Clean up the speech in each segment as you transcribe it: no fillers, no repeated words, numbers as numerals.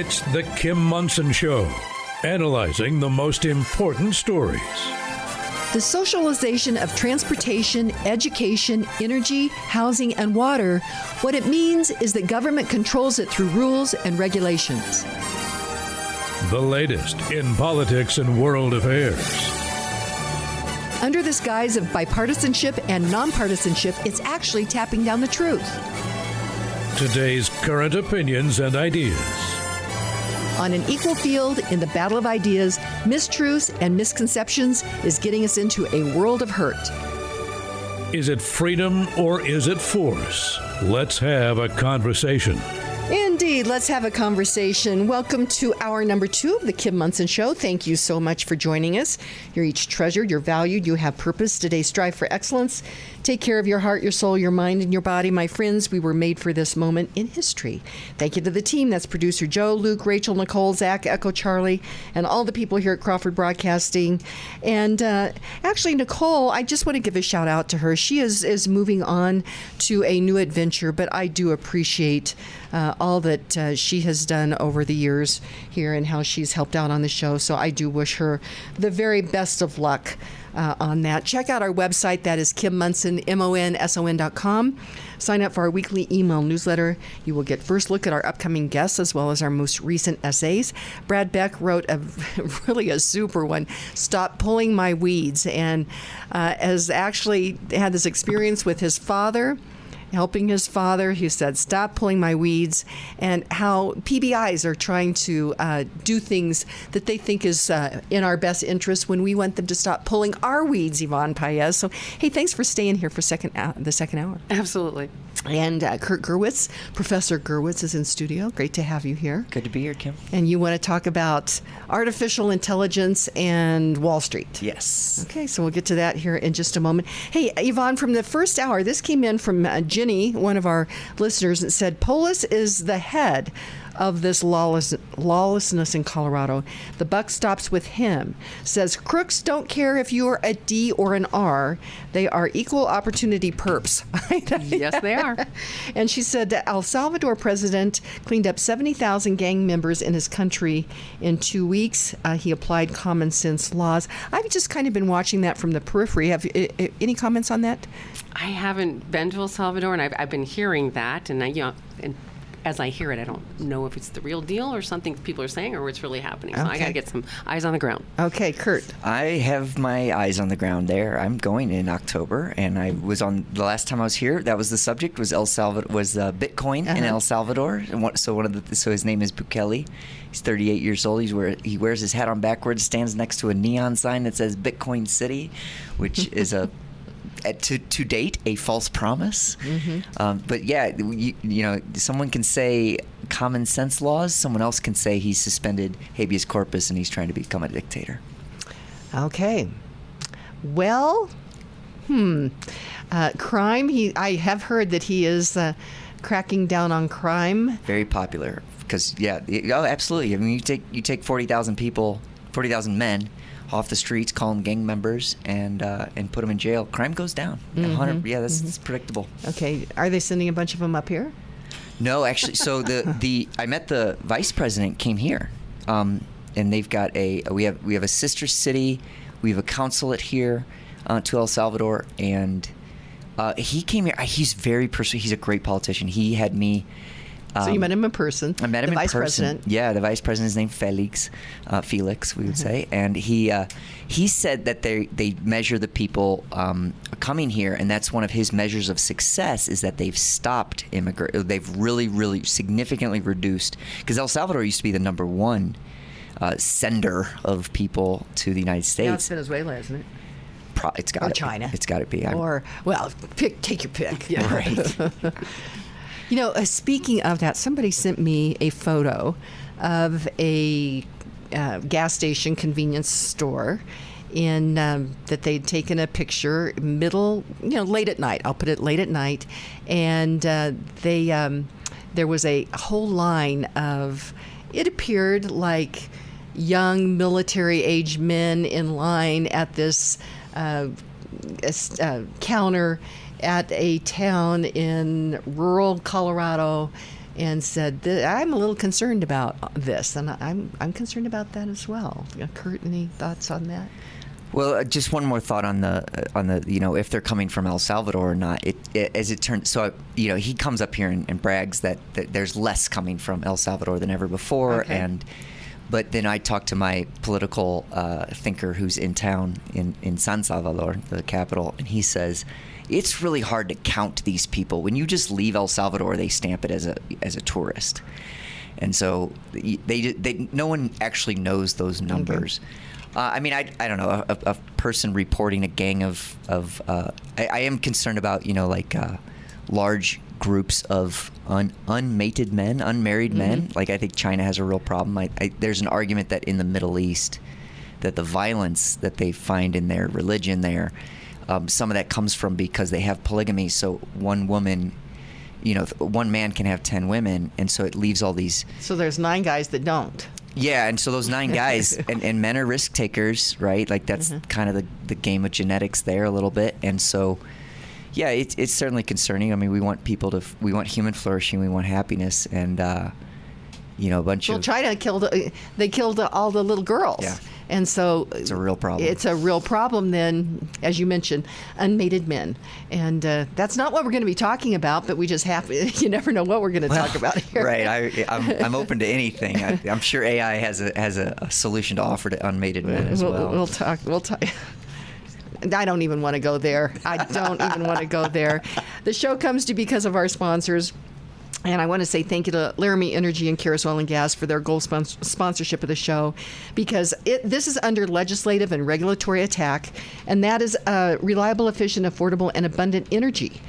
It's The Kim Monson Show, analyzing the most important stories. The socialization of transportation, education, energy, housing, and water, what it means is that government controls it through rules and regulations. The latest in politics and world affairs. Under this guise of bipartisanship and nonpartisanship, it's actually tapping down the truth. Today's current opinions and ideas. On an equal field in the battle of ideas, mistruths and misconceptions is getting us into a world of hurt. Is it freedom or is it force? Let's have a conversation. Indeed, let's have a conversation. Welcome to hour number 2 of the Kim Monson Show. Thank you so much for joining us. You're each treasured, you're valued, you have purpose. Today, strive for excellence. Take care of your heart, your soul, your mind, and your body. My friends, we were made for this moment in history. Thank you to the team. That's producer Joe, Luke, Rachel, Nicole, Zach, Echo, Charlie, and all the people here at Crawford Broadcasting. And actually, Nicole, I just want to give a shout out to her. She is moving on to a new adventure, but I do appreciate all that she has done over the years here and how she's helped out on the show. So I do wish her the very best of luck on that. Check out our website. That is Kim Monson, MONSON.com. Sign up for our weekly email newsletter. You will get first look at our upcoming guests as well as our most recent essays. Brad Beck wrote really a super one, Stop Pulling My Weeds, and has actually had this experience with his father, helping his father. He said, stop pulling my weeds, and how PBIs are trying to do things that they think is in our best interest when we want them to stop pulling our weeds, Yvonne Paez. So, hey, thanks for staying here for the second hour. Absolutely. And Kurt Gerwitz, Professor Gerwitz is in studio. Great to have you here. Good to be here, Kim. And you want to talk about artificial intelligence and Wall Street. Yes. Okay, so we'll get to that here in just a moment. Hey, Yvonne, from the first hour, this came in from Jenny, one of our listeners, that said Polis is the head of this lawlessness in Colorado. The buck stops with him. Says crooks don't care if you're a D or an R. They are equal opportunity perps. Yes, they are. And she said that El Salvador president cleaned up 70,000 gang members in his country in 2 weeks. He applied common sense laws. I've just kind of been watching that from the periphery. Have any comments on that? I haven't been to El Salvador, and I've been hearing that, and and as I hear it, I don't know if it's the real deal or something people are saying or what's really happening. So I got to get some eyes on the ground. Okay, Kurt. I have my eyes on the ground there. I'm going in October, and I was on the last time I was here. That was the subject. Was Bitcoin in El Salvador? And so his name is Bukele. He's 38 years old. He wears his hat on backwards, stands next to a neon sign that says Bitcoin City, which is to date a false promise. Mm-hmm. But yeah, you know, someone can say common sense laws. Someone else can say he's suspended habeas corpus and he's trying to become a dictator. Okay. Well, crime. I have heard that he is cracking down on crime. Very popular because absolutely. I mean, you take 40,000 people, 40,000 men off the streets, call them gang members, and put them in jail. Crime goes down. Mm-hmm. That's predictable. Okay, are they sending a bunch of them up here? No, actually. So I met the vice president came here, and they've got we have a sister city, we have a consulate here to El Salvador, and he came here. He's very he's a great politician. He had me. So you met him in person. I met him in person. The vice president. Yeah, the vice president is named Felix, we would say. And he said that they measure the people coming here, and that's one of his measures of success is that they've stopped They've really, really significantly reduced, because El Salvador used to be the number one sender of people to the United States. Now it's Venezuela, isn't it? It's got or China. It's got to be. Take your pick. Yeah, right. You know, speaking of that, somebody sent me a photo of a gas station convenience store that they'd taken a picture late at night. I'll put it late at night. And there was a whole line of, it appeared like young military-age men in line at this counter at a town in rural Colorado, and said, I'm a little concerned about this, and I'm concerned about that as well. Kurt, any thoughts on that? Well, just one more thought on the if they're coming from El Salvador or not. As it turns, so he comes up here and brags that there's less coming from El Salvador than ever before, but then I talked to my political thinker who's in town in San Salvador, the capital, and he says it's really hard to count these people. When you just leave El Salvador, they stamp it as a tourist, and so no one actually knows those numbers. I mean, I don't know, a person reporting a gang of I am concerned about, large groups of unmated men, unmarried men. Like, I think China has a real problem. There's an argument that in the Middle East, that the violence that they find in their religion there, some of that comes from because they have polygamy. So one woman, one man can have 10 women, and so it leaves all these. So there's 9 guys that don't. Yeah, and so those 9 guys, and men are risk takers, right? Like, that's kind of the game of genetics there a little bit. And so, yeah, it's certainly concerning. I mean, we want human flourishing, we want happiness, and a bunch of. Well, China killed all the little girls. Yeah. And so it's a real problem. It's a real problem then, as you mentioned, unmated men. And that's not what we're going to be talking about, but we just you never know what we're going to talk about here. Right. I'm open to anything. I'm sure AI has a solution to offer to unmated men as well. We'll talk. I don't even want to go there. The show comes to you because of our sponsors. And I want to say thank you to Laramie Energy and Keras Oil and Gas for their gold sponsorship of the show, because this is under legislative and regulatory attack, and that is reliable, efficient, affordable, and abundant energy.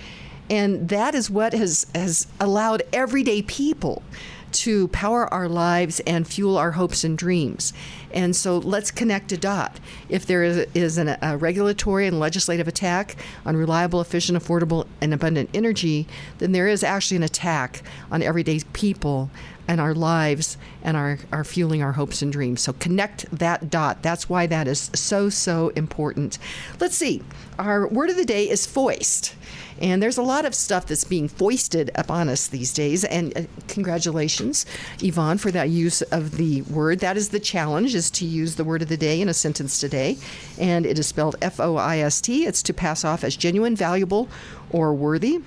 And that is what has allowed everyday people to power our lives and fuel our hopes and dreams. And so let's connect a dot. If there is a regulatory and legislative attack on reliable, efficient, affordable, and abundant energy, then there is actually an attack on everyday people and our lives and our fueling our hopes and dreams. So connect that dot. That's why that is so, so important. Let's see. Our word of the day is foist. And there's a lot of stuff that's being foisted upon us these days. And congratulations, Yvonne, for that use of the word. That is the challenge, is to use the word of the day in a sentence today. And it is spelled FOIST. It's to pass off as genuine, valuable, or worthy.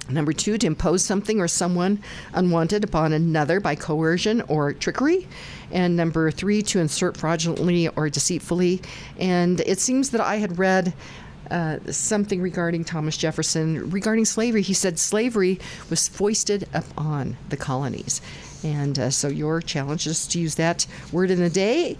Number 2, to impose something or someone unwanted upon another by coercion or trickery. And number 3, to insert fraudulently or deceitfully. And it seems that I had read something regarding Thomas Jefferson, regarding slavery. He said slavery was foisted upon the colonies. And so your challenge is to use that word of the day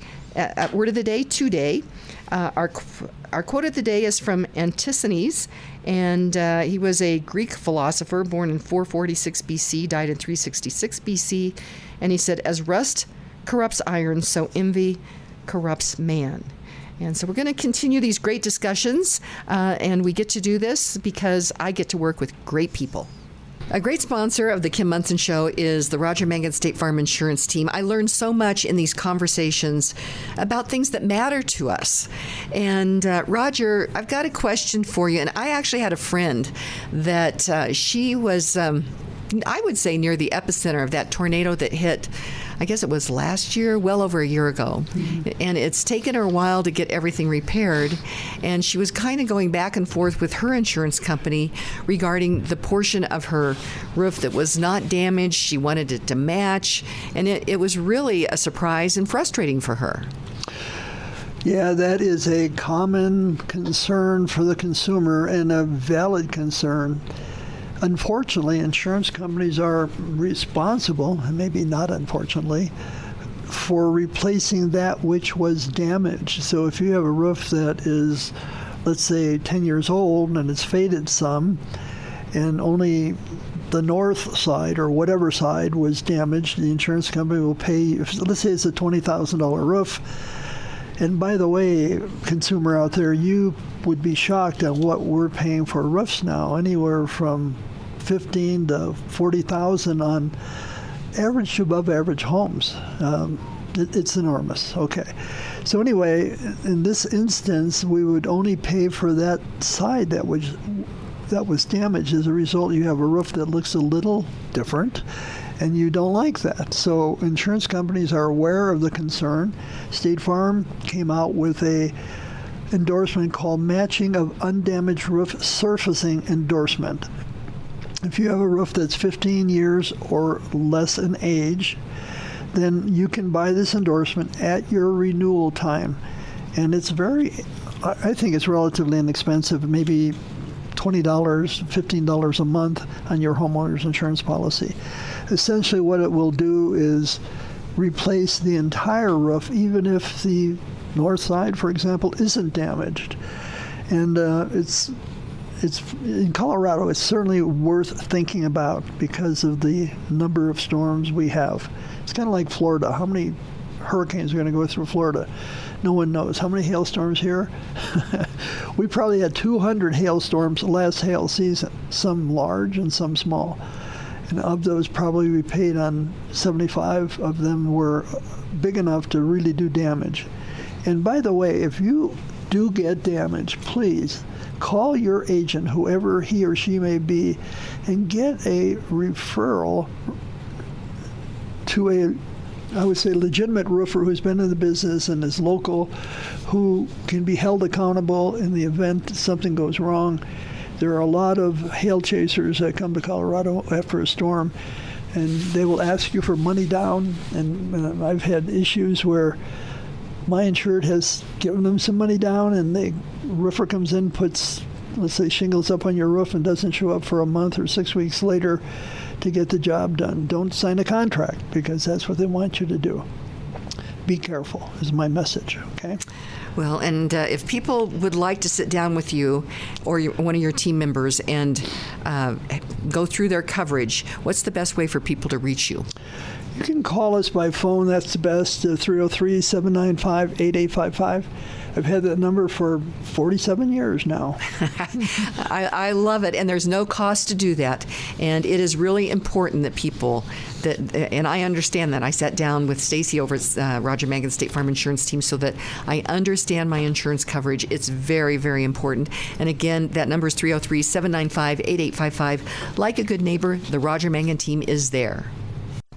today. Our quote of the day is from Antisthenes, and he was a Greek philosopher born in 446 BC, died in 366 BC. And he said, as rust corrupts iron, so envy corrupts man. And so we're going to continue these great discussions, and we get to do this because I get to work with great people. A great sponsor of the Kim Monson Show is the Roger Mangan State Farm Insurance Team. I learned so much in these conversations about things that matter to us. And Roger, I've got a question for you. And I actually had a friend that she was, I would say, near the epicenter of that tornado that hit, I guess it was last year, well over a year ago. Mm-hmm. And it's taken her a while to get everything repaired. And she was kind of going back and forth with her insurance company regarding the portion of her roof that was not damaged. She wanted it to match. And it was really a surprise and frustrating for her. Yeah, that is a common concern for the consumer and a valid concern. Unfortunately, insurance companies are responsible, and maybe not unfortunately, for replacing that which was damaged. So if you have a roof that is, let's say, 10 years old and it's faded some, and only the north side or whatever side was damaged, the insurance company will pay, let's say it's a $20,000 roof. And by the way, consumer out there, you would be shocked at what we're paying for roofs now, anywhere from $15,000 to $40,000 on average to above average homes. It's enormous. Okay. So anyway, in this instance, we would only pay for that side that was damaged. As a result, you have a roof that looks a little different, And you don't like that. So insurance companies are aware of the concern. State Farm came out with a endorsement called Matching of Undamaged Roof Surfacing Endorsement. If you have a roof that's 15 years or less in age, then you can buy this endorsement at your renewal time. And it's I think it's relatively inexpensive, maybe $20, $15 a month on your homeowner's insurance policy. Essentially what it will do is replace the entire roof, even if the north side, for example, isn't damaged. And it's in Colorado, it's certainly worth thinking about because of the number of storms we have. It's kind of like Florida. How many hurricanes are going to go through Florida? No one knows. How many hailstorms here? We probably had 200 hailstorms last hail season, some large and some small. And of those, probably we paid on 75 of them were big enough to really do damage. And by the way, if you do get damage, please call your agent, whoever he or she may be, and get a referral to I would say, legitimate roofer who's been in the business and is local, who can be held accountable in the event something goes wrong. There are a lot of hail chasers that come to Colorado after a storm, and they will ask you for money down. And I've had issues where my insured has given them some money down, and the roofer comes in, puts, let's say, shingles up on your roof and doesn't show up for a month or 6 weeks later to get the job done. Don't sign a contract, because that's what they want you to do. Be careful is my message, okay? Well, and if people would like to sit down with you or one of your team members and go through their coverage, what's the best way for people to reach you? You can call us by phone. That's the best, 303-795-8855. I've had that number for 47 years now. I love it, and there's no cost to do that. And it is really important that people, and I understand that. I sat down with Stacy over at Roger Mangan State Farm Insurance Team so that I understand my insurance coverage. It's very, very important. And again, that number is 303-795-8855. Like a good neighbor, the Roger Mangan team is there.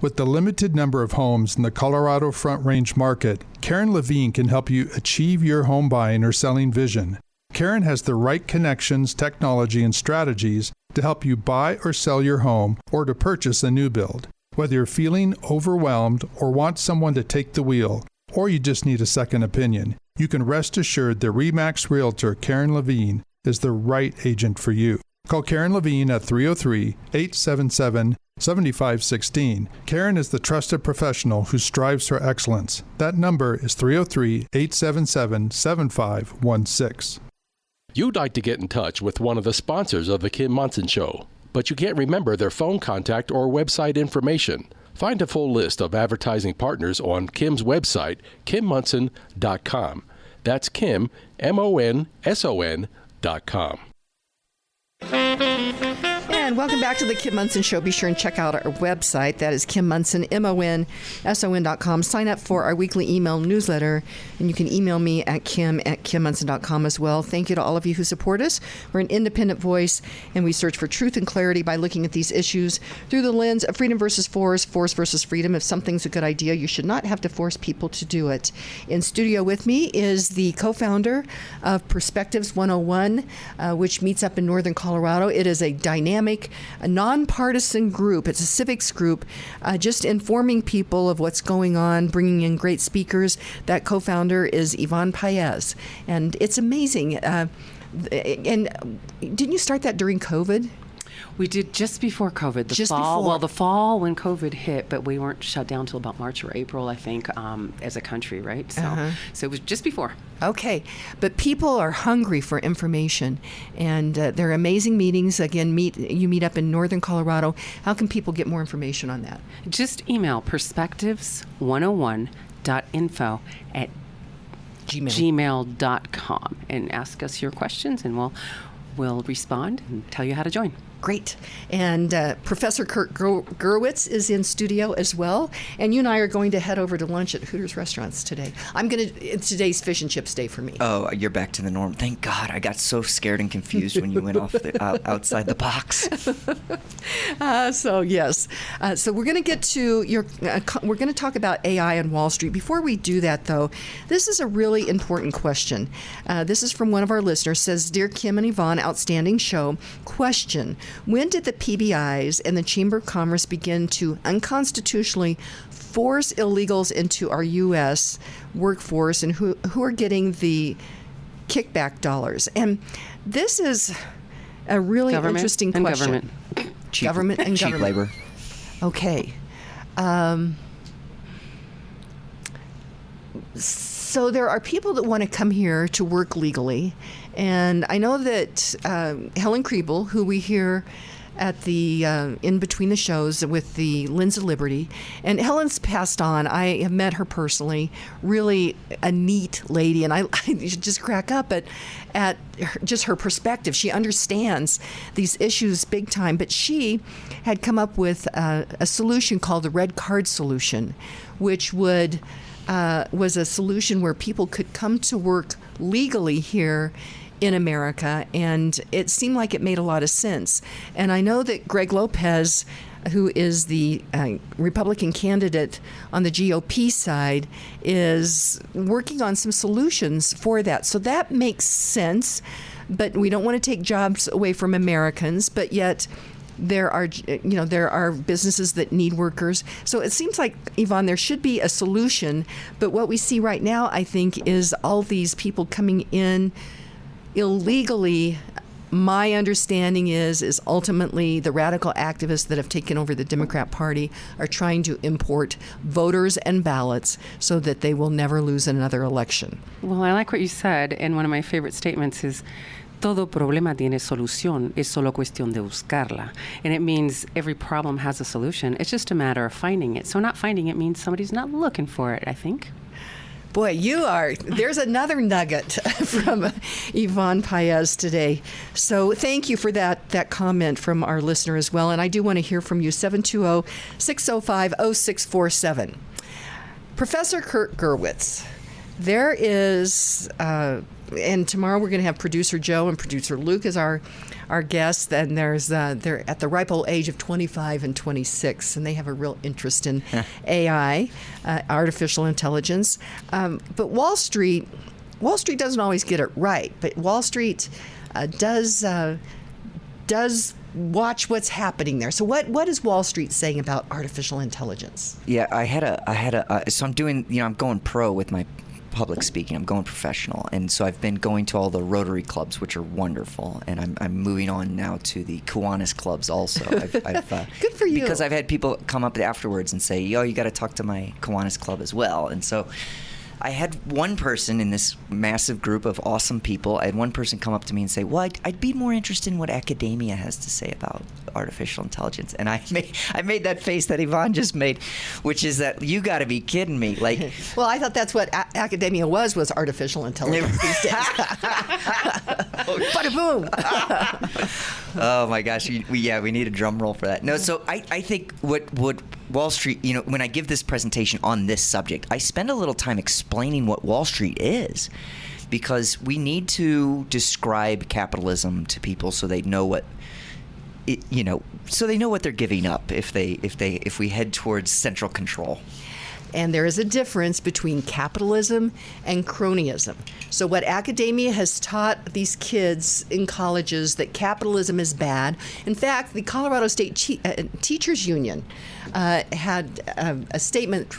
With the limited number of homes in the Colorado Front Range market, Karen Levine can help you achieve your home buying or selling vision. Karen has the right connections, technology, and strategies to help you buy or sell your home or to purchase a new build. Whether you're feeling overwhelmed or want someone to take the wheel, or you just need a second opinion, you can rest assured the RE/MAX Realtor, Karen Levine, is the right agent for you. Call Karen Levine at 303-877-7516. Karen is the trusted professional who strives for excellence. That number is 303-877-7516. You'd like to get in touch with one of the sponsors of The Kim Monson Show, but you can't remember their phone contact or website information. Find a full list of advertising partners on Kim's website, kimmonson.com. That's Kim, MONSON.com. And welcome back to the Kim Monson Show. Be sure and check out our website. That is Kim Monson, MONSON.com. Sign up for our weekly email newsletter, and you can email me at kim@kimmonson.com as well. Thank you to all of you who support us. We're an independent voice, and we search for truth and clarity by looking at these issues through the lens of freedom versus force versus freedom. If something's a good idea, you should not have to force people to do it. In studio with me is the co-founder of Perspectives 101, which meets up in Northern Colorado. It is a dynamic, a nonpartisan group. It's a civics group, just informing people of what's going on, bringing in great speakers. That co-founder is Yvonne Paez, and it's amazing. And didn't you start that during COVID? We did just before COVID, the fall. Well, the fall when COVID hit, but we weren't shut down until about March or April, I think, as a country, right? So, so it was just before. Okay, but people are hungry for information, and there are amazing meetings. Again, you meet up in Northern Colorado. How can people get more information on that? Just email perspectives101.info@gmail.com and ask us your questions, and we'll respond and tell you how to join. Great. And Professor Kurt Gerwitz is in studio as well. And you and I are going to head over to lunch at Hooters Restaurants today. It's today's fish and chips day for me. Oh, you're back to the norm. Thank God. I got so scared and confused when you went off outside the box. So yes. So we're going to get to we're going to talk about AI and Wall Street. Before we do that, though, this is a really important question. This is from one of our listeners. Says, "Dear Kim and Yvonne, outstanding show. Question: when did the PBIs and the Chamber of Commerce begin to unconstitutionally force illegals into our U.S. workforce, and who are getting the kickback dollars?" And this is a really interesting question. Government and cheap government. labor. Okay. So there are people that want to come here to work legally. And I know that Helen Kriebel, who we hear at the in between the shows with the Lens of Liberty, and Helen's passed on. I have met her personally. Really a neat lady, and I just crack up at just her perspective. She understands these issues big time, but she had come up with a solution called the red card solution, which was a solution where people could come to work legally here in America, and it seemed like it made a lot of sense. And I know that Greg Lopez, who is the Republican candidate on the GOP side, is working on some solutions for that. So that makes sense, but we don't want to take jobs away from Americans, but yet there are businesses that need workers. So it seems like, Yvonne, there should be a solution, but what we see right now, I think, is all these people coming in illegally. My understanding is ultimately the radical activists that have taken over the Democrat Party are trying to import voters and ballots so that they will never lose another election. Well, I like what you said, and one of my favorite statements is, todo problema tiene solución, es solo cuestión de buscarla. And it means every problem has a solution. It's just a matter of finding it. So not finding it means somebody's not looking for it, I think. Boy, there's another nugget from Yvonne Paez today. So thank you for that comment from our listener as well. And I do want to hear from you, 720-605-0647. Professor Kurt Gerwitz, there is, and tomorrow we're going to have producer Joe and producer Luke as our guests. And they're at the ripe old age of 25 and 26, and they have a real interest in AI, artificial intelligence. But Wall Street doesn't always get it right. But Wall Street does watch what's happening there. So what is Wall Street saying about artificial intelligence? Yeah, so I'm doing, I'm going pro with my public speaking. I'm going professional, and so I've been going to all the Rotary clubs, which are wonderful, and I'm moving on now to the Kiwanis clubs also. I've Good for you. Because I've had people come up afterwards and say, "Yo, you got to talk to my Kiwanis club as well." And so I had one person in this massive group of awesome people. I had one person come up to me and say, "Well, I'd be more interested in what academia has to say about artificial intelligence." And I made that face that Yvonne just made, which is that you got to be kidding me. Like, well, I thought that's what academia was artificial intelligence these days. Bada boom. Oh my gosh, we need a drum roll for that. No, so I think what Wall Street, when I give this presentation on this subject, I spend a little time explaining what Wall Street is, because we need to describe capitalism to people so they know what so they know what they're giving up if we head towards central control. And there is a difference between capitalism and cronyism. So what academia has taught these kids in colleges, that capitalism is bad. In fact, the Colorado State Teachers Union had a statement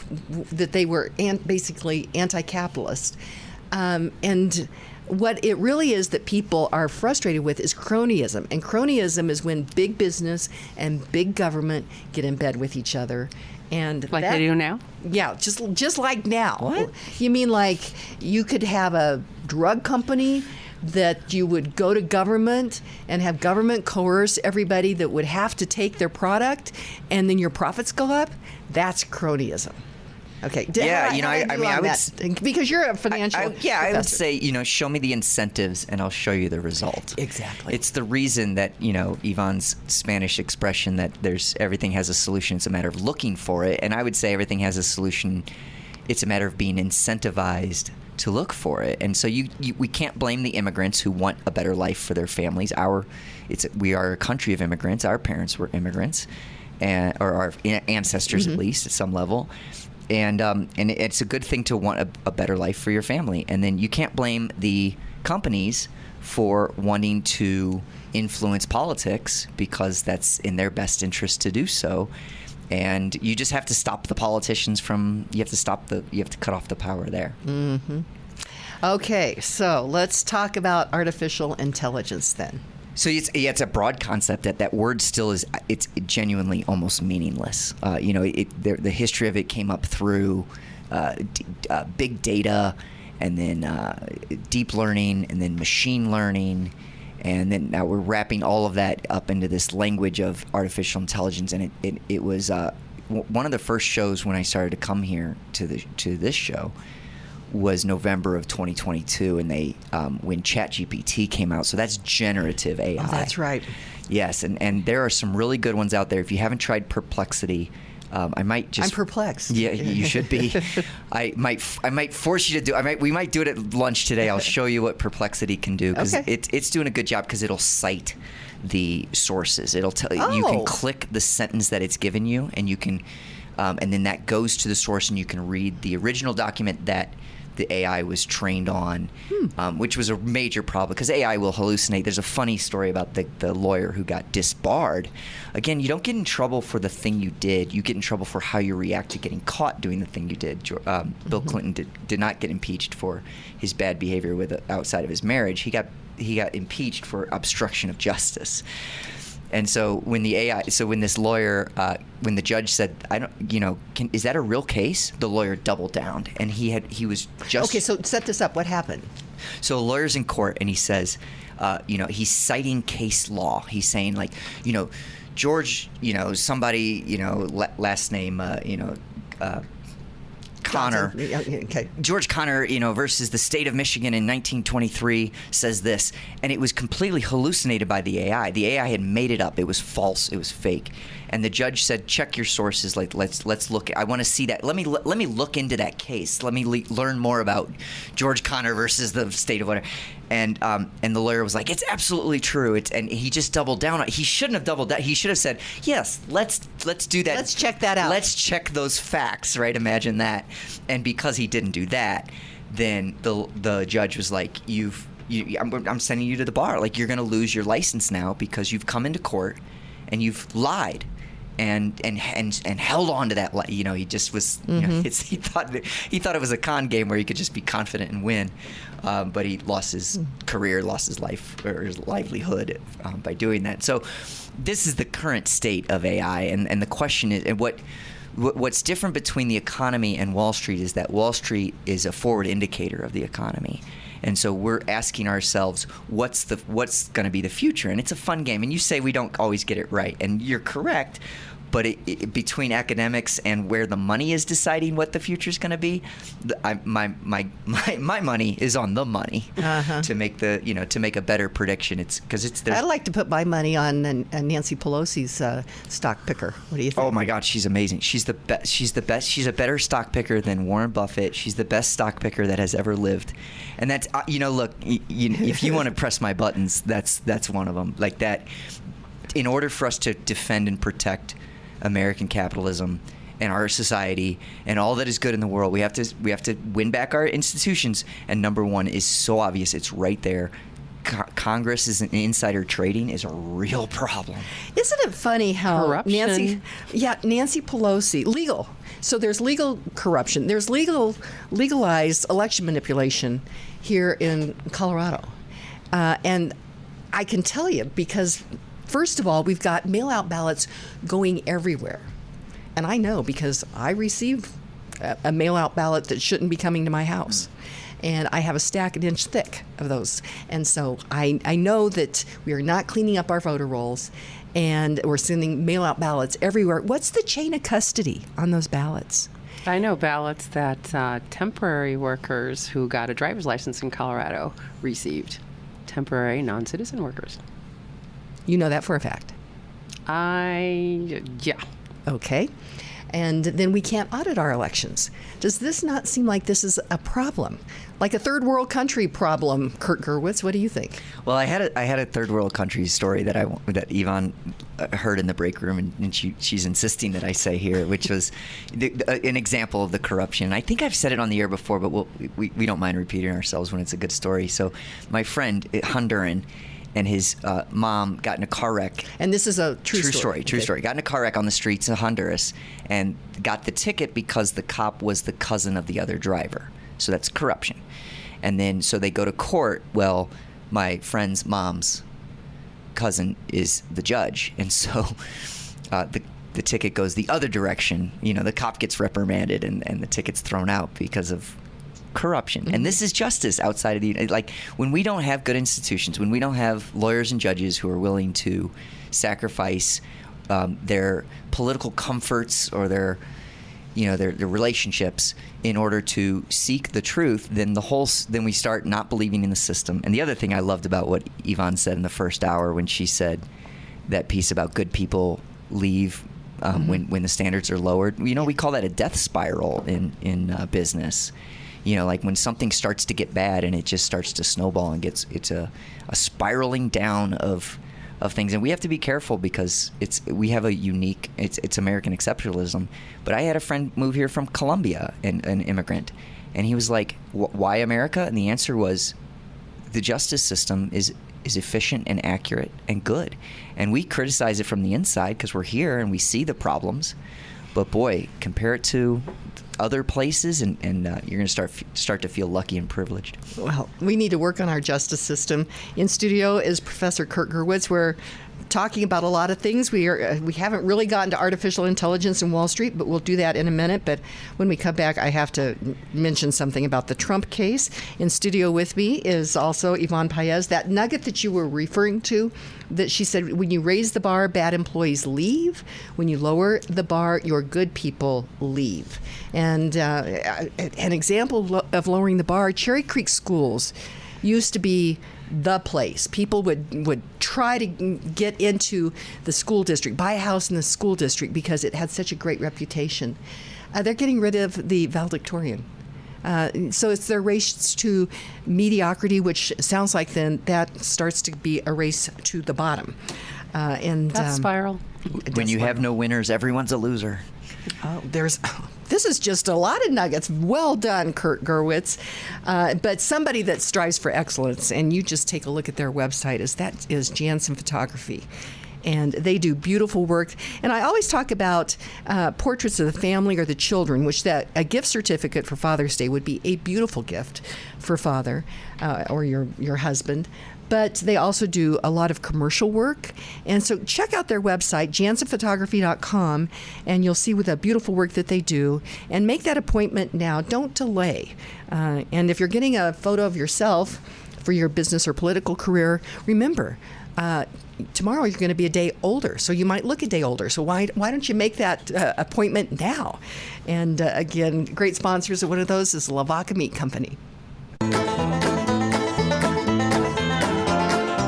that they were basically anti-capitalist. And what it really is that people are frustrated with is cronyism. And cronyism is when big business and big government get in bed with each other. And like they do now? Yeah, just like now. What? You mean like you could have a drug company that you would go to government and have government coerce everybody that would have to take their product, and then your profits go up? That's cronyism. Okay. Yeah, I would because you're a financial. I would professor. say, show me the incentives and I'll show you the result. Exactly. It's the reason that, Yvonne's Spanish expression that everything has a solution. It's a matter of looking for it. And I would say everything has a solution. It's a matter of being incentivized to look for it. And so we can't blame the immigrants who want a better life for their families. We are a country of immigrants. Our parents were immigrants, or our ancestors at least at some level. And it's a good thing to want a better life for your family. And then you can't blame the companies for wanting to influence politics because that's in their best interest to do so. And you just have to stop the politicians you have to cut off the power there. Mm-hmm. Okay, so let's talk about artificial intelligence then. So it's a broad concept. That word still is, it's genuinely almost meaningless. The history of it came up through big data, and then deep learning, and then machine learning, and then now we're wrapping all of that up into this language of artificial intelligence. And it was one of the first shows when I started to come here to this show was November of 2022, and they when ChatGPT came out. So that's generative AI. Oh, that's right. Yes, and there are some really good ones out there. If you haven't tried Perplexity, I'm perplexed. Yeah, you should be. I might force you to do. We might do it at lunch today. I'll show you what Perplexity can do because it's doing a good job because it'll cite the sources. It'll tell you. You can click the sentence that it's given you, and you can, and then that goes to the source, and you can read the original document that the AI was trained on, which was a major problem because AI will hallucinate. There's a funny story about the lawyer who got disbarred. Again, you don't get in trouble for the thing you did. You get in trouble for how you react to getting caught doing the thing you did. Bill Clinton did not get impeached for his bad behavior outside of his marriage. He got impeached for obstruction of justice. And so when this lawyer, when the judge said, is that a real case? The lawyer doubled down, and he was just okay. So set this up. What happened? So a lawyer's in court, and he says, he's citing case law. He's saying George, somebody, last name, Connor. Okay. George Connor, versus the state of Michigan in 1923 says this, and it was completely hallucinated by the AI. The AI had made it up. It was false. It was fake. And the judge said, "Check your sources. Let's look. I want to see that. Let me look into that case. Let me learn more about George Connor versus the state of whatever." And the lawyer was like, "It's absolutely true." And he just doubled down on it. He shouldn't have doubled down. He should have said, "Yes, let's do that. Let's check that out. Let's check those facts." Right? Imagine that. And because he didn't do that, then the judge was like, I'm sending you to the bar. Like, you're going to lose your license now because you've come into court and you've lied. And held on to that. He just was. He thought it was a con game where he could just be confident and win, but he lost his career, lost his life or his livelihood by doing that. So, this is the current state of AI, and the question is, and what's different between the economy and Wall Street is that Wall Street is a forward indicator of the economy. And so we're asking ourselves, what's going to be the future? And it's a fun game. And you say we don't always get it right, and you're correct. But between academics and where the money is deciding what the future is going to be, my money is on the money to make a better prediction. I'd like to put my money on Nancy Pelosi's stock picker. What do you think? Oh my God, she's amazing. She's the best. She's the best. She's a better stock picker than Warren Buffett. She's the best stock picker that has ever lived. And that's look, if you want to press my buttons, that's one of them. Like that. In order for us to defend and protect American capitalism and our society and all that is good in the world, we have to win back our institutions. And number one is so obvious; it's right there. Congress is an insider trading is a real problem. Isn't it funny how corruption. Nancy Pelosi, legal. So there's legal corruption. There's legalized election manipulation here in Colorado, and I can tell you because. First of all, we've got mail-out ballots going everywhere. And I know because I received a mail-out ballot that shouldn't be coming to my house. And I have a stack an inch thick of those. And so I know that we are not cleaning up our voter rolls, and we're sending mail-out ballots everywhere. What's the chain of custody on those ballots? I know ballots that temporary workers who got a driver's license in Colorado received. Temporary non-citizen workers. You know that for a fact? Yeah. Okay. And then we can't audit our elections. Does this not seem like this is a problem? Like a third world country problem, Kurt Gerwitz? What do you think? Well, I had a third world country story that Yvonne heard in the break room, and she's insisting that I say here, which was an example of the corruption. I think I've said it on the air before, but we don't mind repeating ourselves when it's a good story. So my friend, Honduran, and his mom got in a car wreck. And this is a true story. True story. Got in a car wreck on the streets of Honduras and got the ticket because the cop was the cousin of the other driver. So that's corruption. And then so they go to court. Well, my friend's mom's cousin is the judge. And so the ticket goes the other direction. You know, the cop gets reprimanded and the ticket's thrown out because of corruption. Mm-hmm. And this is justice outside of the, like, when we don't have good institutions, when we don't have lawyers and judges who are willing to sacrifice their political comforts or their relationships in order to seek the truth, then we start not believing in the system. And the other thing I loved about what Yvonne said in the first hour when she said that piece about good people leave when the standards are lowered, you know, we call that a death spiral in business. You know, like when something starts to get bad and it just starts to snowball and it's a spiraling down of things, and we have to be careful because we have a unique it's American exceptionalism. But I had a friend move here from Colombia, an immigrant, and he was like, "Why America?" And the answer was, the justice system is efficient and accurate and good, and we criticize it from the inside because we're here and we see the problems. But boy, compare it to other places, and you're going to start to feel lucky and privileged. Well, we need to work on our justice system. In studio is Professor Kurt Gerwitz. We're talking about a lot of things. We haven't really gotten to artificial intelligence in Wall Street, but we'll do that in a minute. But when we come back, I have to mention something about the Trump case. In studio with me is also Yvonne Paez. That nugget that you were referring to, that she said, when you raise the bar, bad employees leave. When you lower the bar, your good people leave. And an example of lowering the bar, Cherry Creek Schools used to be the place. People would try to get into the school district, buy a house in the school district because it had such a great reputation. They're getting rid of the valedictorian. So it's their race to mediocrity, which sounds like then that starts to be a race to the bottom. That spiral. When you have no winners, everyone's a loser. This is just a lot of nuggets. Well done, Kurt Gerwitz. But somebody that strives for excellence, and you just take a look at their website, is Jansen Photography. And they do beautiful work. And I always talk about portraits of the family or the children, which a gift certificate for Father's Day would be a beautiful gift for father or your husband. But they also do a lot of commercial work. And so check out their website, jansenphotography.com, and you'll see the beautiful work that they do. And make that appointment now. Don't delay. And if you're getting a photo of yourself for your business or political career, remember, tomorrow you're going to be a day older, so you might look a day older. So why don't you make that appointment now? And again, great sponsors of one of those is Lavaca Meat Company.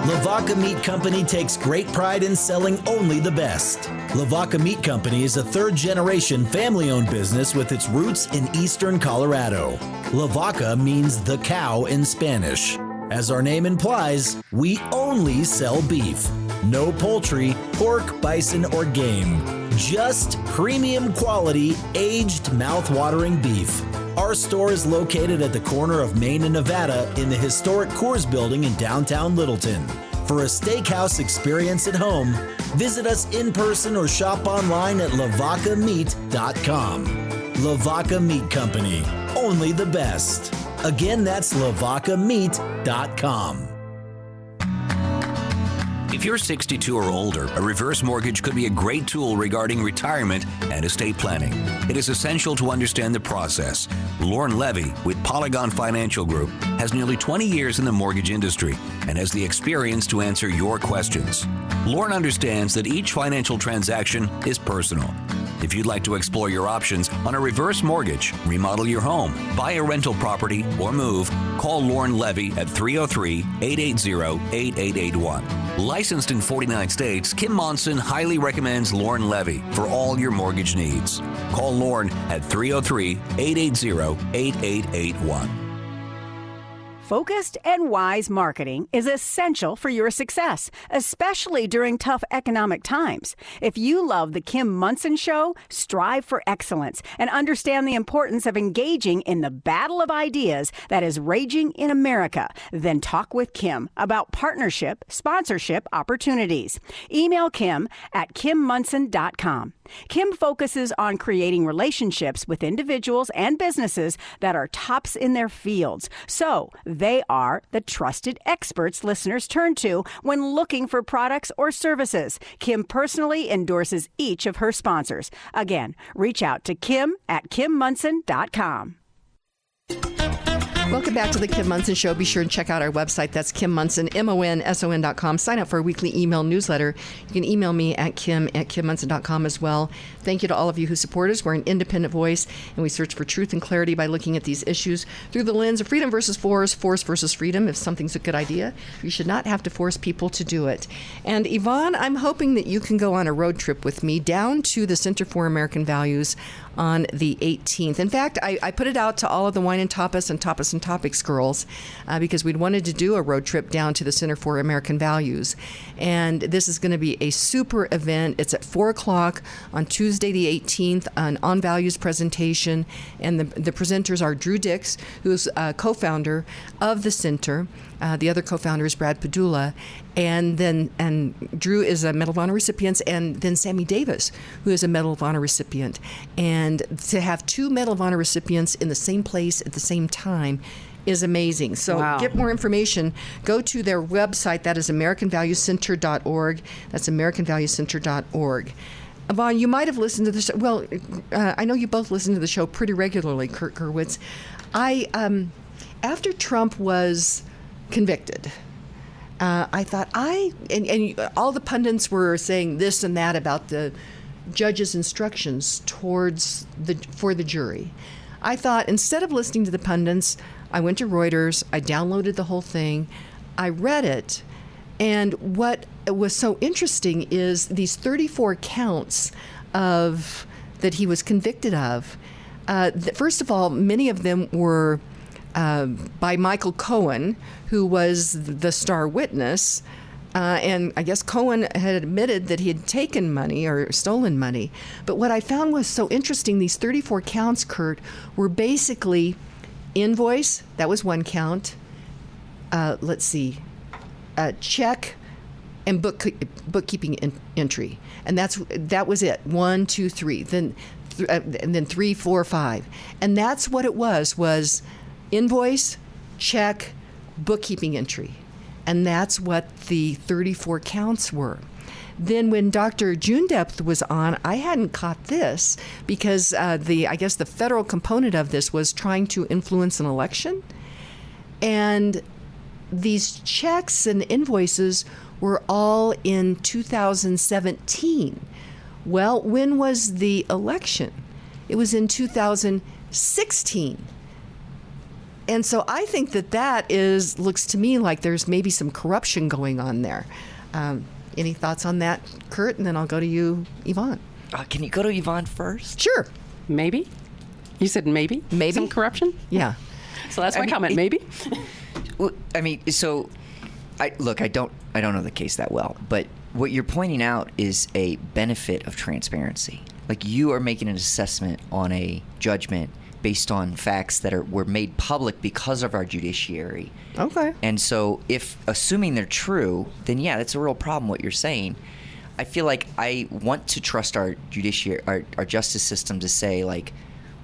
Lavaca Meat Company takes great pride in selling only the best. Lavaca Meat Company is a third-generation family-owned business with its roots in eastern Colorado. Lavaca means the cow in Spanish. As our name implies, we only sell beef. No poultry, pork, bison, or game. Just premium quality, aged, mouth-watering beef. Our store is located at the corner of Main and Nevada in the historic Coors Building in downtown Littleton. For a steakhouse experience at home, visit us in person or shop online at lavacameat.com. Lavaca Meat Company, only the best. Again, that's lavacameat.com. If you're 62 or older, a reverse mortgage could be a great tool regarding retirement and estate planning. It is essential to understand the process. Lauren Levy with Polygon Financial Group has nearly 20 years in the mortgage industry and has the experience to answer your questions. Lauren understands that each financial transaction is personal. If you'd like to explore your options on a reverse mortgage, remodel your home, buy a rental property, or move, call Lauren Levy at 303-880-8881. Licensed in 49 states, Kim Monson highly recommends Lauren Levy for all your mortgage needs. Call Lauren at 303-880-8881. Focused and wise marketing is essential for your success, especially during tough economic times. If you love The Kim Monson Show, strive for excellence and understand the importance of engaging in the battle of ideas that is raging in America, then talk with Kim about partnership, sponsorship opportunities. Email Kim at kimmonson.com. Kim focuses on creating relationships with individuals and businesses that are tops in their fields. So they are the trusted experts listeners turn to when looking for products or services. Kim personally endorses each of her sponsors. Again, reach out to Kim at kimmonson.com. Welcome back to the Kim Monson Show. Be sure and check out our website. That's Kim Monson, MONSON.com. Sign up for our weekly email newsletter. You can email me at kimmonson.com as well. Thank you to all of you who support us. We're an independent voice, and we search for truth and clarity by looking at these issues through the lens of freedom versus force versus freedom. If something's a good idea, you should not have to force people to do it. And Yvonne, I'm hoping that you can go on a road trip with me down to the Center for American Values on the 18th. In fact, I put it out to all of the Wine and Tapas and Topics girls because we'd wanted to do a road trip down to the Center for American Values. And this is going to be a super event. It's at 4 o'clock on Tuesday the 18th, an On Values presentation. And the presenters are Drew Dix, who's a co-founder of the center. The other co-founder is Brad Padula, and Drew is a Medal of Honor recipient, and then Sammy Davis, who is a Medal of Honor recipient. And to have 2 Medal of Honor recipients in the same place at the same time is amazing. So Get more information. Go to their website. That is AmericanValueCenter.org. That's AmericanValueCenter.org. Yvonne, you might have listened to the show. Well, I know you both listen to the show pretty regularly, Kurt Gerwitz. After Trump was convicted, I thought and all the pundits were saying this and that about the judge's instructions for the jury. I thought, instead of listening to the pundits, I went to Reuters, I downloaded the whole thing, I read it, and what was so interesting is these 34 counts that he was convicted of. First of all, many of them were by Michael Cohen, who was the star witness. And I guess Cohen had admitted that he had taken money or stolen money. But what I found was so interesting, these 34 counts, Kurt, were basically invoice, that was one count. Check and bookkeeping entry. And that was it. 1, 2, 3. And then 3, 4, 5. And that's what it was invoice, check, bookkeeping entry. And that's what the 34 counts were. Then when Dr. Junedepth was on, I hadn't caught this because I guess the federal component of this was trying to influence an election. And these checks and invoices were all in 2017. Well, when was the election? It was in 2016. And so I think that looks to me like there's maybe some corruption going on there. Any thoughts on that, Kurt? And then I'll go to you, Yvonne. Can you go to Yvonne first? Sure. Maybe. You said maybe? Maybe. Some corruption? Yeah. So that's my comment, maybe? Well, I mean, so I don't know the case that well, but what you're pointing out is a benefit of transparency. Like, you are making an assessment on a judgment based on facts that were made public because of our judiciary. Okay. And so assuming they're true, then yeah, that's a real problem, what you're saying. I feel like I want to trust our judiciary, our justice system to say, like,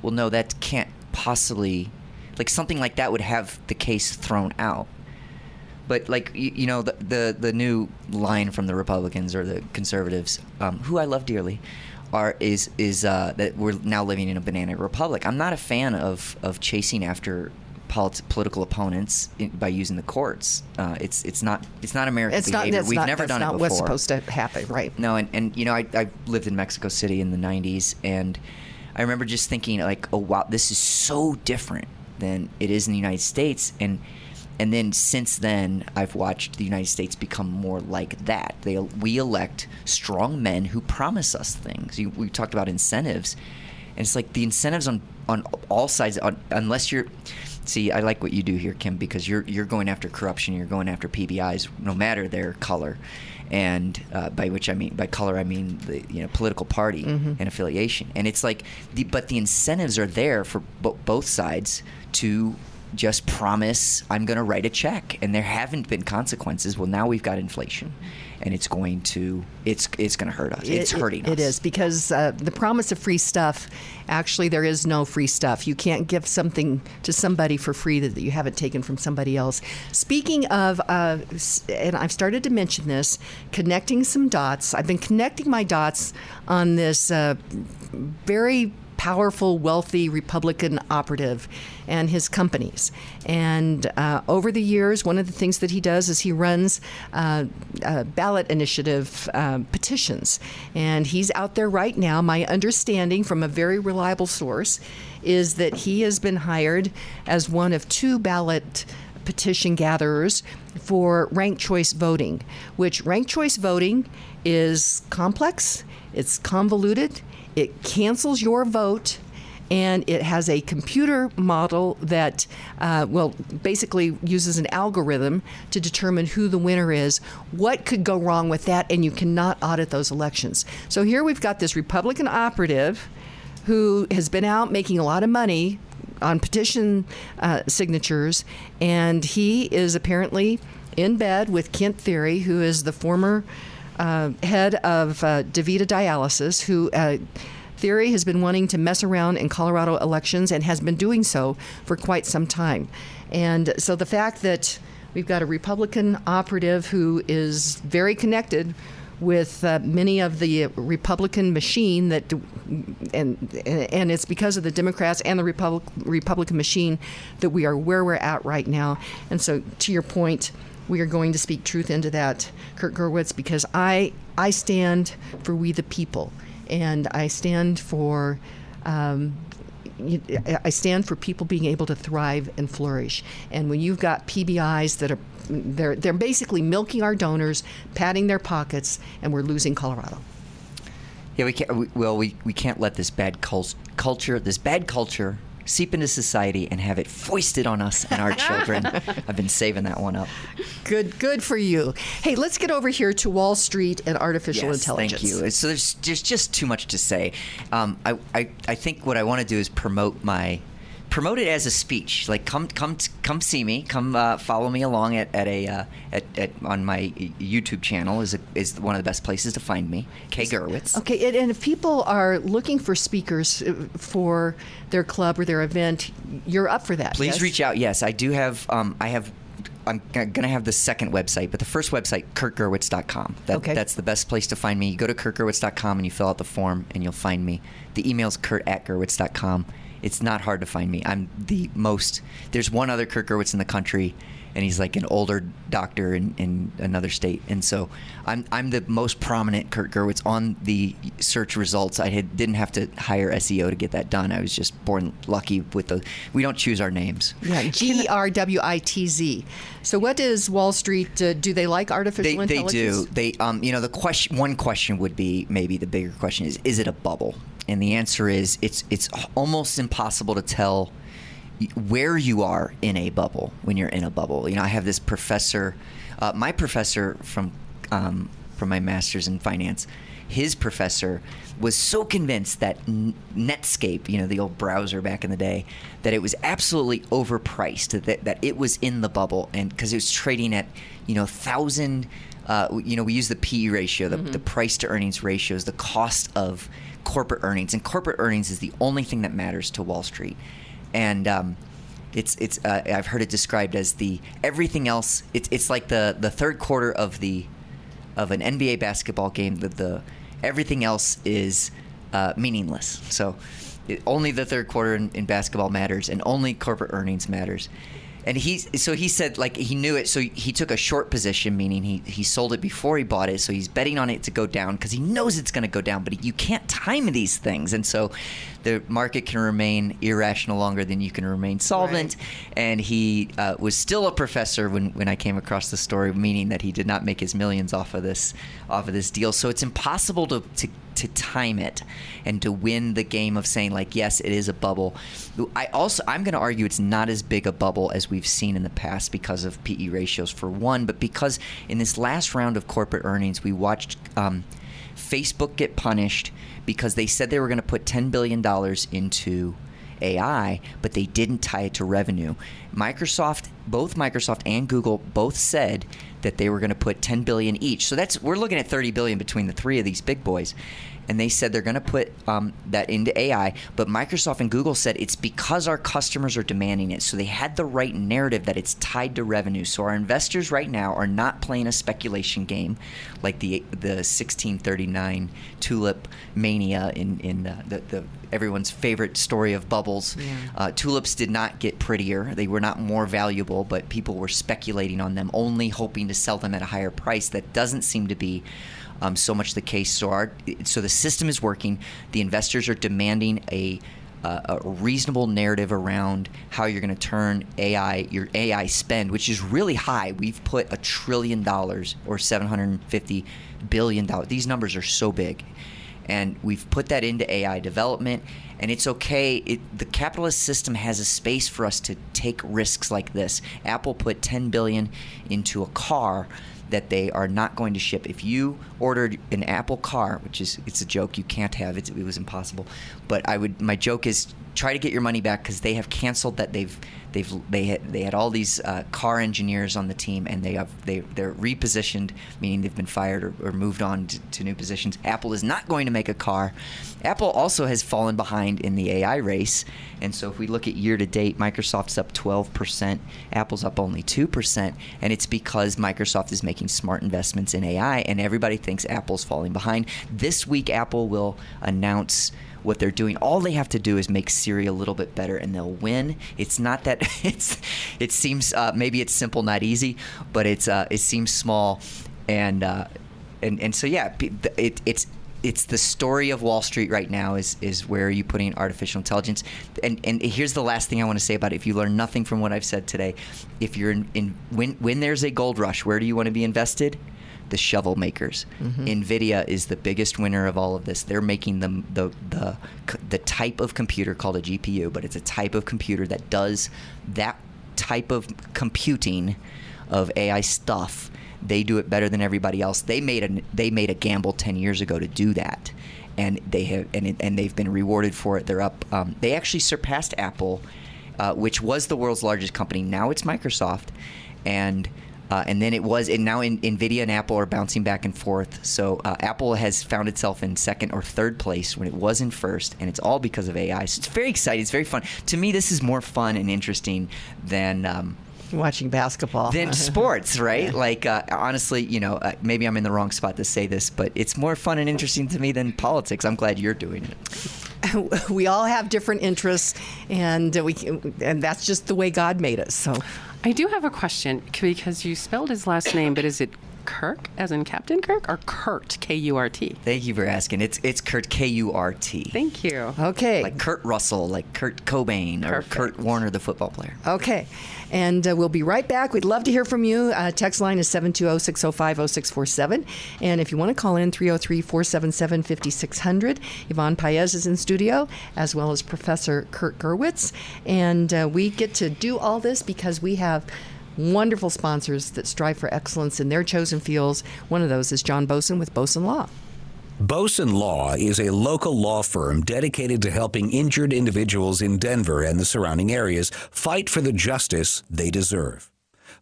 well, no, that can't possibly, like, something like that would have the case thrown out. But like you know, the new line from the Republicans or the conservatives, who I love dearly, is that we're now living in a banana republic. I'm not a fan of chasing after political opponents by using the courts. It's not American behavior. We've never done it before. That's not what's supposed to happen, right? No, and you know, I lived in Mexico City in the 90s, and I remember just thinking like, oh wow, this is so different than it is in the United States, and then since then, I've watched the United States become more like that. We elect strong men who promise us things. We talked about incentives, and it's like the incentives on all sides. Unless you're, see, I like what you do here, Kim, because you're going after corruption. You're going after PBIs, no matter their color, and by color I mean the political party and affiliation. And it's like, but the incentives are there for both sides to just promise, I'm going to write a check, and there haven't been consequences. Well, now we've got inflation, and it's going to hurt us. It's hurting us. It is, because the promise of free stuff, actually there is no free stuff. You can't give something to somebody for free that you haven't taken from somebody else. Speaking of, and I've started to mention this, connecting some dots. I've been connecting my dots on this very powerful, wealthy Republican operative and his companies. And over the years, one of the things that he does is he runs ballot initiative petitions. And he's out there right now. My understanding from a very reliable source is that he has been hired as one of 2 ballot petition gatherers for ranked choice voting, which ranked choice voting is complex, it's convoluted, it cancels your vote, and it has a computer model that, basically uses an algorithm to determine who the winner is. What could go wrong with that? And you cannot audit those elections. So here we've got this Republican operative who has been out making a lot of money on petition signatures, and he is apparently in bed with Kent Thiry, who is the former head of DaVita Dialysis, who Thiry has been wanting to mess around in Colorado elections and has been doing so for quite some time. And so the fact that we've got a Republican operative who is very connected with many of the Republican machine and it's because of the Democrats and the Republican machine that we are where we're at right now. And so to your point, we are going to speak truth into that, Kurt Gerwitz, because I stand for we the people, and I stand for people being able to thrive and flourish. And when you've got PBIs that are they're basically milking our donors, padding their pockets, and we're losing Colorado. Yeah, we can't let this bad culture seep into society and have it foisted on us and our children. I've been saving that one up. Good for you. Hey, let's get over here to Wall Street and artificial intelligence. Thank you. So there's just too much to say. I think what I want to do is promote it as a speech. Like come see me. Come follow me along at on my YouTube channel is one of the best places to find me. Kay Gerwitz. Okay, and if people are looking for speakers for their club or their event, you're up for that. Please reach out. Yes, I do have. I'm going to have the second website, but the first website, kurtgerwitz.com. That's the best place to find me. You go to kurtgerwitz.com and you fill out the form, and you'll find me. The email's kurt@gerwitz.com. It's not hard to find me. I'm the most. There's one other Kurt Gerwitz in the country, and he's like an older doctor in another state. And so I'm the most prominent Kurt Gerwitz on the search results. I didn't have to hire SEO to get that done. I was just born lucky with we don't choose our names. Yeah, Gerwitz. So what does Wall Street, do they like artificial intelligence? They do. One question would be, maybe the bigger question is it a bubble? And the answer is it's almost impossible to tell where you are in a bubble when you're in a bubble. I have this professor, my professor from my master's in finance. His professor was so convinced that Netscape, the old browser back in the day, that it was absolutely overpriced, that it was in the bubble, and because it was trading at 1,000. We use the PE ratio, the price to earnings ratios, the cost of corporate earnings, and corporate earnings is the only thing that matters to Wall Street. And I've heard it described as everything else. It's like the third quarter of an NBA basketball game. The everything else is meaningless. So only the third quarter in basketball matters, and only corporate earnings matters. And he said, like, he knew it, so he took a short position, meaning he sold it before he bought it, so he's betting on it to go down because he knows it's going to go down, but you can't time these things, and so the market can remain irrational longer than you can remain solvent. Right. And he was still a professor when I came across the story, meaning that he did not make his millions off of this deal. So it's impossible to time it and to win the game of saying, like, yes, it is a bubble. I'm going to argue it's not as big a bubble as we've seen in the past because of PE ratios, for one, but because in this last round of corporate earnings, we watched Facebook get punished because they said they were going to put $10 billion into AI, but they didn't tie it to revenue. Both Microsoft and Google both said that they were going to put $10 billion each. So we're looking at $30 billion between the three of these big boys. And they said they're going to put that into AI, but Microsoft and Google said it's because our customers are demanding it. So they had the right narrative that it's tied to revenue. So our investors right now are not playing a speculation game like the 1639 tulip mania in the everyone's favorite story of bubbles. Yeah. Tulips did not get prettier. They were not more valuable, but people were speculating on them, only hoping to sell them at a higher price. That doesn't seem to be so much the case. So the system is working. The investors are demanding a reasonable narrative around how you're going to turn your AI spend, which is really high. We've put $1 trillion or $750 billion. These numbers are so big. And we've put that into AI development, and it's okay. The capitalist system has a space for us to take risks like this. Apple put $10 billion into a car that they are not going to ship. If you ordered an Apple car, it's a joke, you can't have it. It was impossible. But my joke is try to get your money back, because they have canceled that. They had all these car engineers on the team, and they're repositioned, meaning they've been fired or moved on to new positions. Apple is not going to make a car. Apple also has fallen behind in the AI race, and so if we look at year to date, Microsoft's up 12%, Apple's up only 2%, and it's because Microsoft is making smart investments in AI, and everybody thinks Apple's falling behind. This week, Apple will announce what they're doing. All they have to do is make Siri a little bit better, and they'll win. It's not that it seems maybe it's simple, not easy, but it seems small, and so yeah, it's the story of Wall Street right now is where are you putting artificial intelligence? And here's the last thing I want to say about it. If you learn nothing from what I've said today, if you're when there's a gold rush, where do you want to be invested? The shovel makers. Mm-hmm. NVIDIA is the biggest winner of all of this. They're making the type of computer called a GPU, but it's a type of computer that does that type of computing of AI stuff. They do it better than everybody else. They made a gamble 10 years ago to do that, and they've been rewarded for it. They're up. They actually surpassed Apple, which was the world's largest company. Now it's Microsoft, and then it was, and now NVIDIA and Apple are bouncing back and forth. So Apple has found itself in second or third place when it was in first, and it's all because of AI. So it's very exciting. It's very fun. To me, this is more fun and interesting than watching basketball, than sports, right? Yeah. Like, honestly, maybe I'm in the wrong spot to say this, but it's more fun and interesting to me than politics. I'm glad you're doing it. We all have different interests, and that's just the way God made us. So, I do have a question, because you spelled his last name, but is it Kirk, as in Captain Kirk, or Kurt, K-U-R-T? Thank you for asking. It's Kurt, K-U-R-T. Thank you. Okay. Like Kurt Russell, like Kurt Cobain, Perfect. Or Kurt Warner, the football player. Okay. And we'll be right back. We'd love to hear from you. Text line is 720-605-0647. And if you want to call in, 303-477-5600. Yvonne Paez is in studio, as well as Professor Kurt Gerwitz. And we get to do all this because we have wonderful sponsors that strive for excellence in their chosen fields. One of those is John Boson with Boson Law. Boson Law is a local law firm dedicated to helping injured individuals in Denver and the surrounding areas fight for the justice they deserve.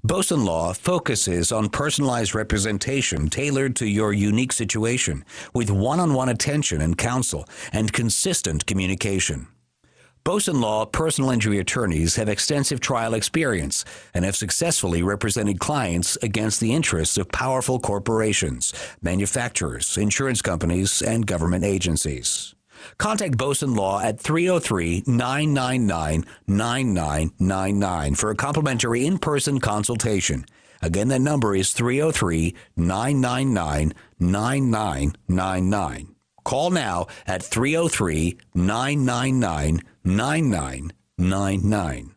Boson Law focuses on personalized representation tailored to your unique situation, with one-on-one attention and counsel and consistent communication. Boson Law personal injury attorneys have extensive trial experience and have successfully represented clients against the interests of powerful corporations, manufacturers, insurance companies, and government agencies. Contact Boson Law at 303-999-9999 for a complimentary in-person consultation. Again, that number is 303-999-9999. Call now at 303-999-9999.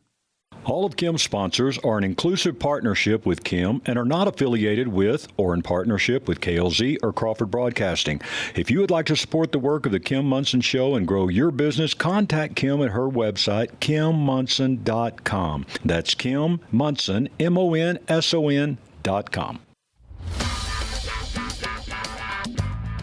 All of Kim's sponsors are an inclusive partnership with Kim and are not affiliated with or in partnership with KLZ or Crawford Broadcasting. If you would like to support the work of the Kim Monson Show and grow your business, contact Kim at her website, kimmonson.com. That's Kim Monson, MONSON.com.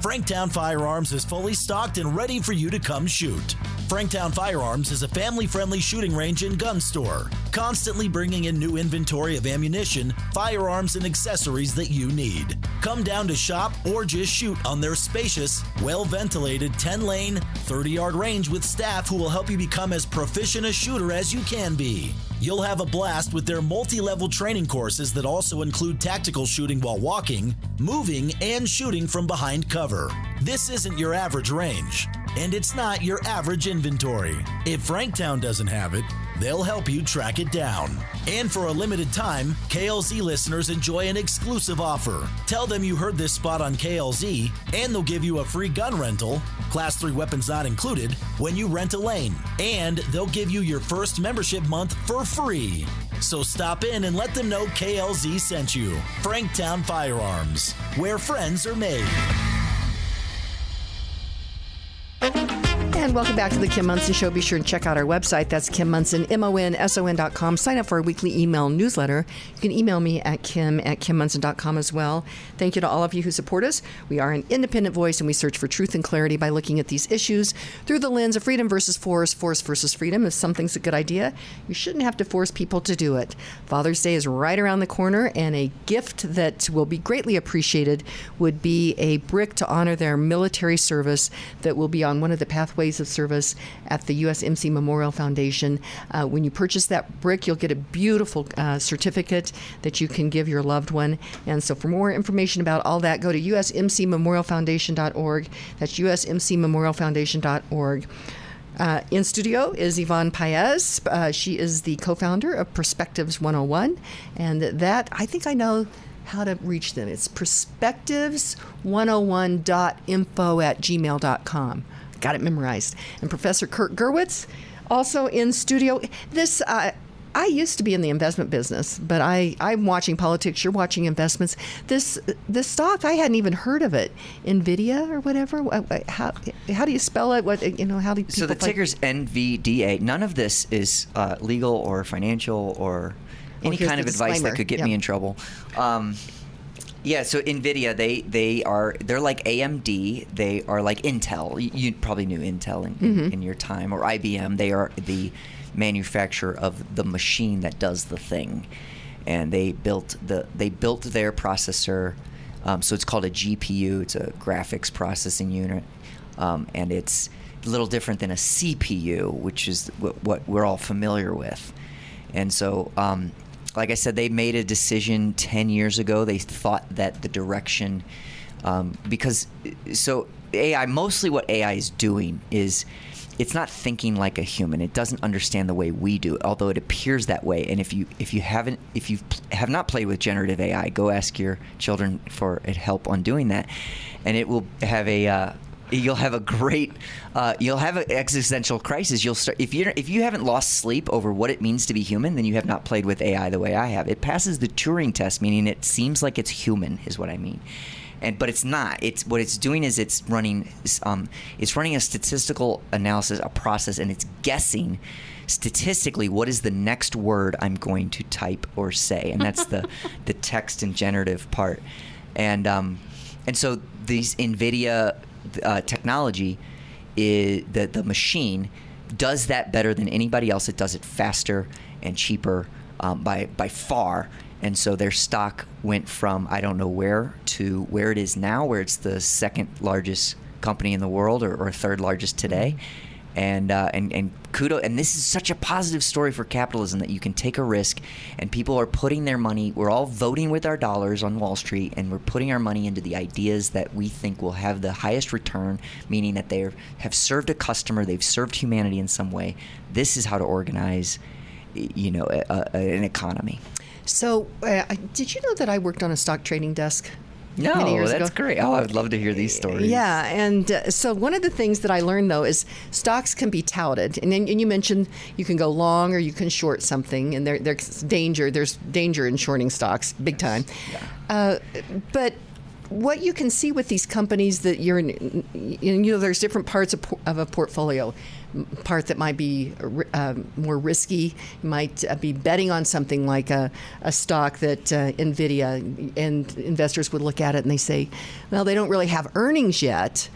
Franktown Firearms is fully stocked and ready for you to come shoot. Franktown Firearms is a family-friendly shooting range and gun store, constantly bringing in new inventory of ammunition, firearms, and accessories that you need. Come down to shop or just shoot on their spacious, well-ventilated 10-lane, 30-yard range with staff who will help you become as proficient a shooter as you can be. You'll have a blast with their multi-level training courses that also include tactical shooting while walking, moving, and shooting from behind cover. This isn't your average range, and it's not your average inventory. If Franktown doesn't have it, they'll help you track it down. And for a limited time, KLZ listeners enjoy an exclusive offer. Tell them you heard this spot on KLZ, and they'll give you a free gun rental, Class 3 weapons not included, when you rent a lane. And they'll give you your first membership month for free. So stop in and let them know KLZ sent you. Franktown Firearms, where friends are made. And welcome back to the Kim Monson Show. Be sure and check out our website. That's Kim Monson, MONSON.com. Sign up for our weekly email newsletter. You can email me at kim@kimmonson.com as well. Thank you to all of you who support us. We are an independent voice, and we search for truth and clarity by looking at these issues through the lens of freedom versus force versus freedom. If something's a good idea, you shouldn't have to force people to do it. Father's Day is right around the corner, and a gift that will be greatly appreciated would be a brick to honor their military service that will be on one of the pathways of service at the USMC Memorial Foundation. When you purchase that brick, you'll get a beautiful certificate that you can give your loved one. And so for more information about all that, go to usmcmemorialfoundation.org. That's usmcmemorialfoundation.org. In studio is Yvonne Paez. She is the co-founder of Perspectives 101. And that, I think I know how to reach them. It's perspectives101.info@gmail.com. Got it memorized. And Professor Kurt Gerwitz, also in studio. This, I used to be in the investment business, but I'm watching politics. You're watching investments. This stock, I hadn't even heard of it. NVDA or whatever. How do you spell it? How do people? So the ticker's NVDA. None of this is legal or financial or any kind of advice that could get me in trouble. Yeah, so NVIDIA, they're like AMD, they are like Intel. You probably knew Intel in your time, or IBM. They are the manufacturer of the machine that does the thing, and they built their processor. So it's called a GPU. It's a graphics processing unit, and it's a little different than a CPU, which is what we're all familiar with. And so, like I said, they made a decision 10 years ago. They thought that the direction, because AI, mostly what AI is doing is it's not thinking like a human. It doesn't understand the way we do, although it appears that way. And if you have not played with generative AI, go ask your children for help on doing that, and it will have you'll have an existential crisis. You'll start if you haven't lost sleep over what it means to be human, then you have not played with AI the way I have. It passes the Turing test, meaning it seems like it's human, is what I mean. But it's not. It's what it's doing is it's running a statistical analysis, a process, and it's guessing statistically what is the next word I'm going to type or say, and that's the text and generative part. And so these NVIDIA technology, the machine does that better than anybody else. It does it faster and cheaper by far. And so their stock went from I don't know where to where it is now, where it's the second largest company in the world or third largest today. And kudos, and this is such a positive story for capitalism, that you can take a risk, and people are putting their money. We're all voting with our dollars on Wall Street, and we're putting our money into the ideas that we think will have the highest return, meaning that they have served a customer, they've served humanity in some way. This is how to organize, an economy. So, did you know that I worked on a stock trading desk? No, many years that's ago? great. Oh, I would love to hear these stories. Yeah, and so one of the things that I learned, though, is stocks can be touted. And you mentioned you can go long or you can short something, and there's danger in shorting stocks, big time. Yeah. But what you can see with these companies that you're in, there's different parts of a portfolio. Part that might be more risky. You might be betting on something like a stock that NVDA, and investors would look at it and they say, well, they don't really have earnings yet,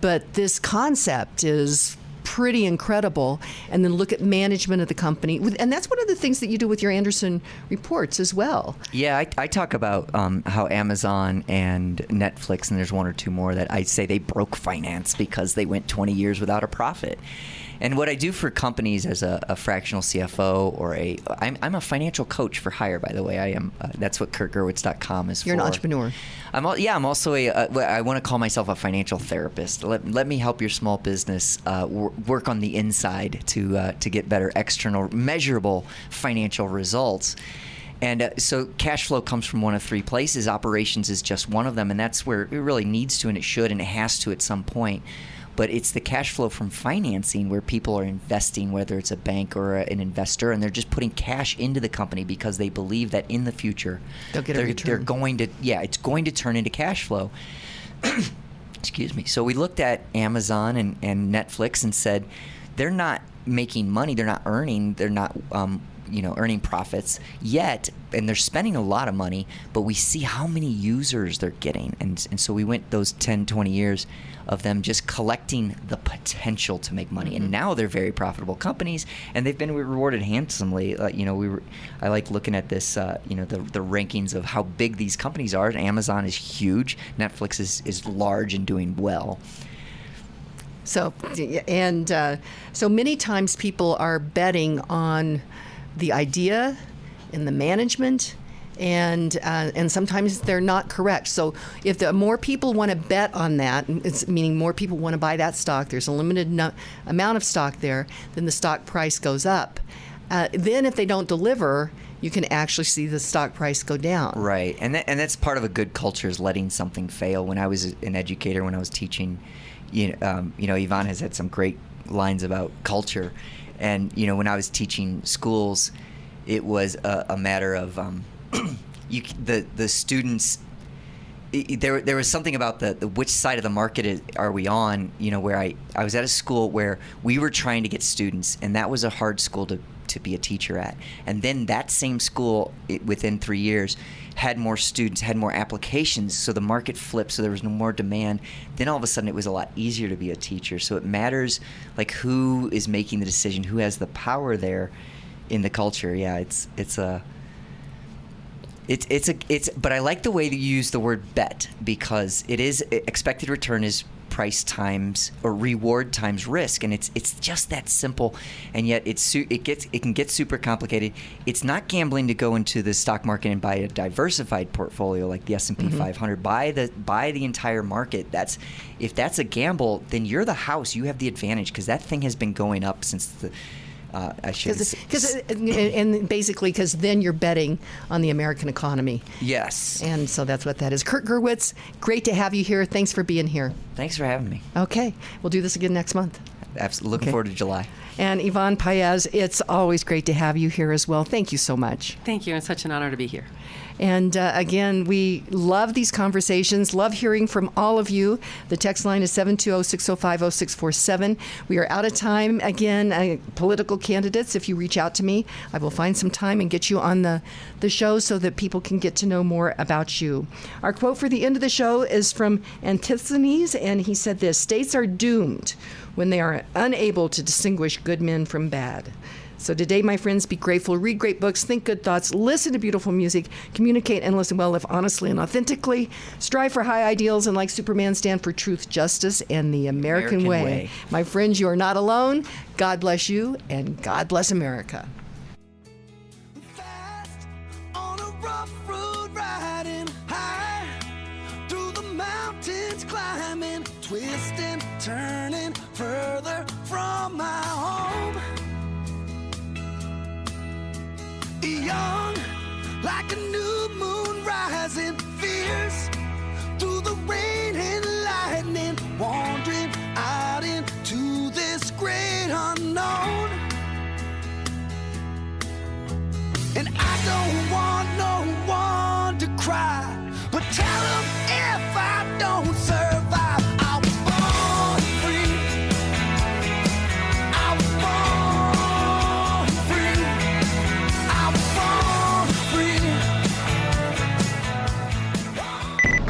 but this concept is pretty incredible. And then look at management of the company. And that's one of the things that you do with your Anderson reports as well. Yeah, I talk about how Amazon and Netflix, and there's one or two more that I say they broke finance because they went 20 years without a profit. And what I do for companies as a fractional CFO, or I'm a financial coach for hire, by the way. I am. That's what KurtGurwitz.com is for. You're an entrepreneur. I'm also I want to call myself a financial therapist. Let me help your small business work on the inside to get better external, measurable financial results. And so cash flow comes from one of three places. Operations is just one of them, and that's where it really needs to, and it should, and it has to at some point. But it's the cash flow from financing where people are investing, whether it's a bank or an investor, and they're just putting cash into the company because they believe that in the future they'll get a return. It's going to turn into cash flow. Excuse me. So we looked at Amazon and Netflix and said they're not making money, they're not earning profits yet, and they're spending a lot of money, but we see how many users they're getting. And so we went those 10, 20 years of them just collecting the potential to make money. And now they're very profitable companies, and they've been rewarded handsomely. I like looking at this, the rankings of how big these companies are. Amazon is huge. Netflix is large and doing well. So many times people are betting on the idea and the management, and sometimes they're not correct. So if the more people want to bet on that, it's meaning more people want to buy that stock, there's a limited amount of stock there, then the stock price goes up. Then if they don't deliver, you can actually see the stock price go down. Right, and that's part of a good culture, is letting something fail. When I was an educator, when I was teaching, Yvonne has had some great lines about culture. And, when I was teaching schools, it was a matter of the students. There was something about the which side of the market are we on, where I was at a school where we were trying to get students, and that was a hard school to be a teacher at. And then that same school, within 3 years, had more students, had more applications, so the market flipped, so there was no more demand. Then all of a sudden it was a lot easier to be a teacher. So it matters, like, who is making the decision, who has the power there in the culture. Yeah, but I like the way that you use the word bet, because it is expected return is price times, or reward times risk, and it's just that simple. And yet it can get super complicated. It's not gambling to go into the stock market and buy a diversified portfolio like the S&P 500. Buy the entire market. If that's a gamble, then you're the house. You have the advantage, because that thing has been going up since the. Because then you're betting on the American economy. Yes. And so that's what that is. Kurt Gurwitz, great to have you here. Thanks for being here. Thanks for having me. Okay. We'll do this again next month. Absolutely. Looking forward to July. And Yvonne Paez, it's always great to have you here as well. Thank you so much. Thank you. It's such an honor to be here. And again, we love these conversations, love hearing from all of you. The text line is 720-605-0647. We are out of time. Again, political candidates, if you reach out to me, I will find some time and get you on the show so that people can get to know more about you. Our quote for the end of the show is from Antisthenes, and he said this: "States are doomed when they are unable to distinguish good men from bad." So today, my friends, be grateful, read great books, think good thoughts, listen to beautiful music, communicate and listen well, live honestly and authentically, strive for high ideals, and like Superman, stand for truth, justice, and the American way. My friends, you are not alone. God bless you, and God bless America. Fast on a rough road, riding high through the mountains, climbing, twisting, turning further from my home. Young, like a new moon rising, fierce through the rain and lightning, wandering out into this great unknown. And I don't want no one to cry, but tell them if I don't survive, I was born free. I was born free. I was born free.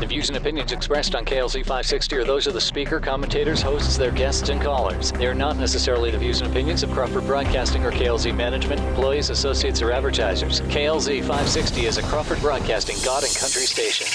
The views and opinions expressed on KLZ 560 are those of the speaker, commentators, hosts, their guests, and callers. They are not necessarily the views and opinions of Crawford Broadcasting or KLZ management, employees, associates, or advertisers. KLZ 560 is a Crawford Broadcasting God and Country station.